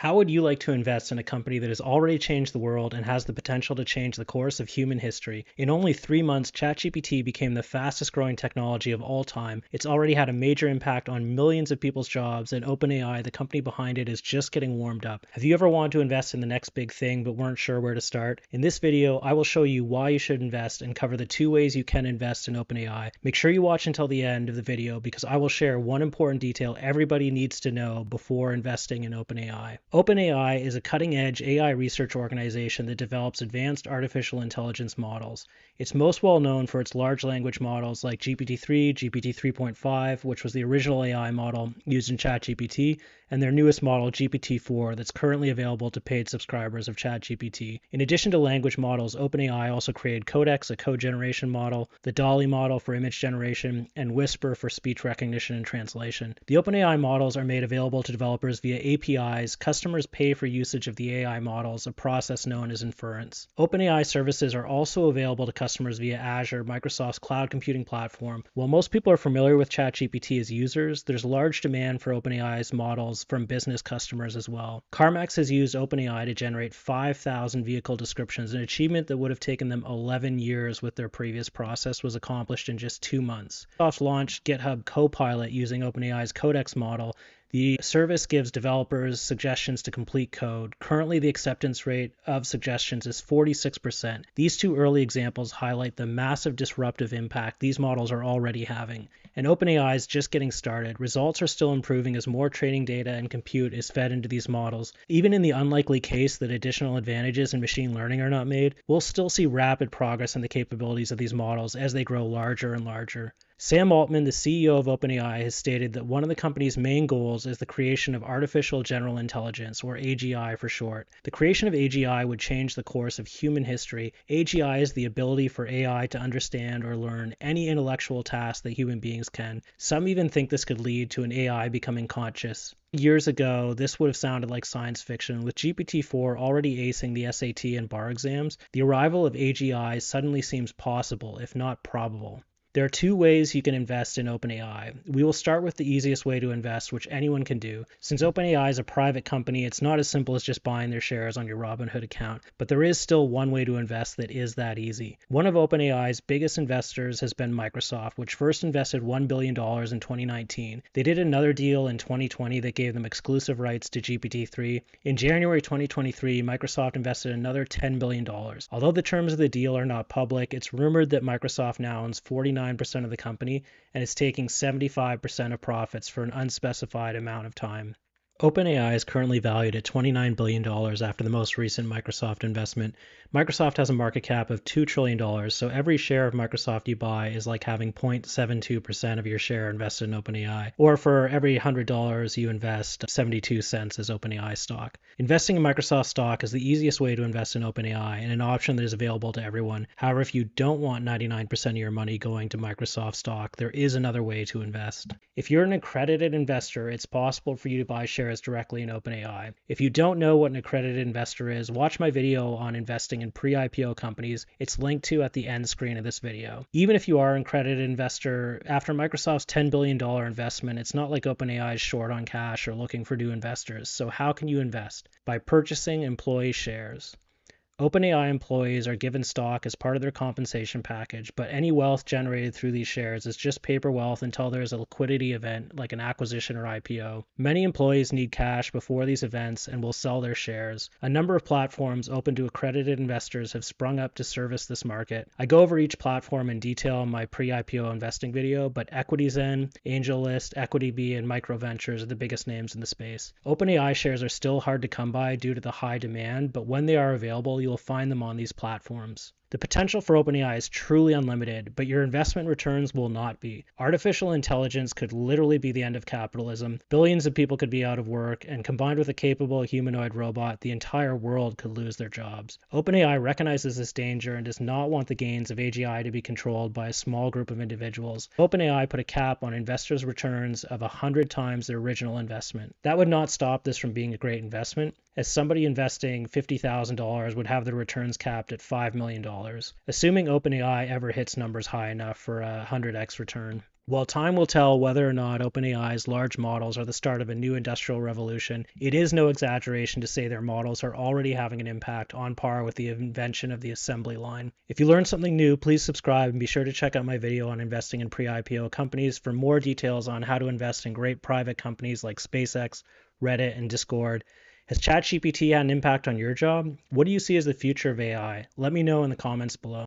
How would you like to invest in a company that has already changed the world and has the potential to change the course of human history? In only 3 months, ChatGPT became the fastest growing technology of all time. It's already had a major impact on millions of people's jobs, and OpenAI, the company behind it, is just getting warmed up. Have you ever wanted to invest in the next big thing but weren't sure where to start? In this video, I will show you why you should invest and cover the 2 ways you can invest in OpenAI. Make sure you watch until the end of the video because I will share one important detail everybody needs to know before investing in OpenAI. OpenAI is a cutting-edge AI research organization that develops advanced artificial intelligence models. It's most well known for its large language models like GPT-3, GPT 3.5, which was the original AI model used in ChatGPT, and their newest model, GPT-4, that's currently available to paid subscribers of ChatGPT. In addition to language models, OpenAI also created Codex, a code generation model, the DALL-E model for image generation, and Whisper for speech recognition and translation. The OpenAI models are made available to developers via APIs. Customers pay for usage of the AI models, a process known as inference. OpenAI services are also available to customers via Azure, Microsoft's cloud computing platform. While most people are familiar with ChatGPT as users, there's large demand for OpenAI's models from business customers as well. CarMax has used OpenAI to generate 5,000 vehicle descriptions, an achievement that would have taken them 11 years with their previous process was accomplished in just 2 months. Microsoft launched GitHub Copilot using OpenAI's Codex model. The service gives developers suggestions to complete code. Currently, the acceptance rate of suggestions is 46%. These two early examples highlight the massive disruptive impact these models are already having. And OpenAI is just getting started. Results are still improving as more training data and compute is fed into these models. Even in the unlikely case that additional advantages in machine learning are not made, we'll still see rapid progress in the capabilities of these models as they grow larger and larger. Sam Altman, the CEO of OpenAI, has stated that one of the company's main goals is the creation of artificial general intelligence, or AGI for short. The creation of AGI would change the course of human history. AGI is the ability for AI to understand or learn any intellectual task that human beings can. Some even think this could lead to an AI becoming conscious. Years ago, this would have sounded like science fiction. With GPT-4 already acing the SAT and bar exams, the arrival of AGI suddenly seems possible, if not probable. There are 2 ways you can invest in OpenAI. We will start with the easiest way to invest, which anyone can do. Since OpenAI is a private company, it's not as simple as just buying their shares on your Robinhood account, but there is still one way to invest that is that easy. One of OpenAI's biggest investors has been Microsoft, which first invested $1 billion in 2019. They did another deal in 2020 that gave them exclusive rights to GPT-3. In January 2023, Microsoft invested another $10 billion. Although the terms of the deal are not public, it's rumored that Microsoft now owns 49% of the company and is taking 75% of profits for an unspecified amount of time. OpenAI is currently valued at $29 billion after the most recent Microsoft investment. Microsoft has a market cap of $2 trillion, so every share of Microsoft you buy is like having 0.72% of your share invested in OpenAI, or for every $100 you invest, 72 cents is OpenAI stock. Investing in Microsoft stock is the easiest way to invest in OpenAI and an option that is available to everyone. However, if you don't want 99% of your money going to Microsoft stock, there is another way to invest. If you're an accredited investor, it's possible for you to buy shares directly in OpenAI. If you don't know what an accredited investor is, watch my video on investing in pre-IPO companies. It's linked to at the end screen of this video. Even if you are an accredited investor, after Microsoft's $10 billion investment, it's not like OpenAI is short on cash or looking for new investors. So how can you invest? By purchasing employee shares. OpenAI employees are given stock as part of their compensation package, but any wealth generated through these shares is just paper wealth until there is a liquidity event like an acquisition or IPO. Many employees need cash before these events and will sell their shares. A number of platforms open to accredited investors have sprung up to service this market. I go over each platform in detail in my pre-IPO investing video, but EquityZen, AngelList, EquityB, and MicroVentures are the biggest names in the space. OpenAI shares are still hard to come by due to the high demand, but when they are available, you'll find them on these platforms. The potential for OpenAI is truly unlimited, but your investment returns will not be. Artificial intelligence could literally be the end of capitalism. Billions of people could be out of work, and combined with a capable humanoid robot, the entire world could lose their jobs. OpenAI recognizes this danger and does not want the gains of AGI to be controlled by a small group of individuals. OpenAI put a cap on investors' returns of 100 times their original investment. That would not stop this from being a great investment, as somebody investing $50,000 would have their returns capped at $5 million. assuming OpenAI ever hits numbers high enough for a 100x return. While time will tell whether or not OpenAI's large models are the start of a new industrial revolution, it is no exaggeration to say their models are already having an impact on par with the invention of the assembly line. If you learned something new, please subscribe and be sure to check out my video on investing in pre-IPO companies for more details on how to invest in great private companies like SpaceX, Reddit, and Discord. Has ChatGPT had an impact on your job? What do you see as the future of AI? Let me know in the comments below.